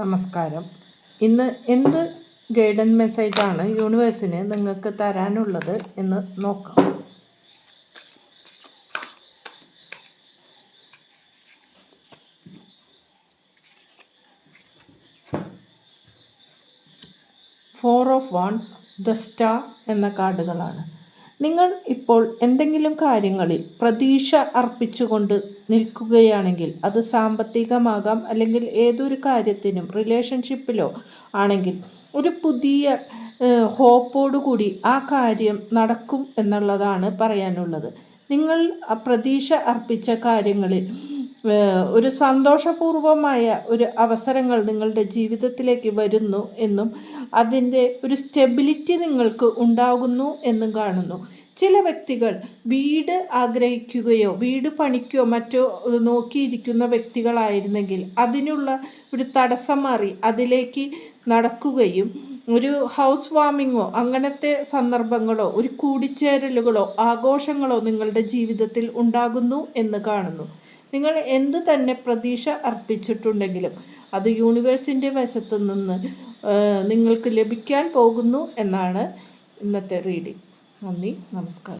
നമസ്കാരം. ഇന്ന് എന്ത് ഗൈഡൻസ് മെസ്സേജാണ് യൂണിവേഴ്സിന് നിങ്ങൾക്ക് തരാനുള്ളത് എന്ന് നോക്കാം. Four of wands, the star എന്ന കാർഡുകളാണ്. നിങ്ങൾ ഇപ്പോൾ എന്തെങ്കിലും കാര്യങ്ങളിൽ പ്രതീക്ഷ അർപ്പിച്ചുകൊണ്ട് നിൽക്കുകയാണെങ്കിൽ അത് സാമ്പത്തികമാകാം, അല്ലെങ്കിൽ ഏതൊരു കാര്യത്തിനും റിലേഷൻഷിപ്പിലോ ആണെങ്കിൽ ഒരു പുതിയ ഹോപ്പോടുകൂടി ആ കാര്യം നടക്കും എന്നുള്ളതാണ് പറയാനുള്ളത്. നിങ്ങൾ പ്രതീക്ഷ അർപ്പിച്ച കാര്യങ്ങളിൽ ഒരു സന്തോഷപൂർവമായ ഒരു അവസരങ്ങൾ നിങ്ങളുടെ ജീവിതത്തിലേക്ക് വരുന്നു എന്നും അതിൻ്റെ ഒരു സ്റ്റെബിലിറ്റി നിങ്ങൾക്ക് ഉണ്ടാകുന്നു എന്നും കാണുന്നു. ചില വ്യക്തികൾ വീട് ആഗ്രഹിക്കുകയോ വീട് പണിക്കോ മറ്റോ നോക്കിയിരിക്കുന്ന വ്യക്തികളായിരുന്നെങ്കിൽ അതിനുള്ള ഒരു തടസ്സം മാറി അതിലേക്ക് നടക്കുകയും ഒരു ഹൗസ് വാമിങ്ങോ അങ്ങനത്തെ സന്ദർഭങ്ങളോ ഒരു കൂടിച്ചേരലുകളോ ആഘോഷങ്ങളോ നിങ്ങളുടെ ജീവിതത്തിൽ ഉണ്ടാകുന്നു എന്ന് കാണുന്നു. നിങ്ങൾ എന്ത് തന്നെ പ്രതീക്ഷ അർപ്പിച്ചിട്ടുണ്ടെങ്കിലും അത് യൂണിവേഴ്സിൻ്റെ വശത്തു നിന്ന് നിങ്ങൾക്ക് ലഭിക്കാൻ പോകുന്നു എന്നാണ് ഇന്നത്തെ റീഡിംഗ്. നന്ദി, നമസ്കാരം.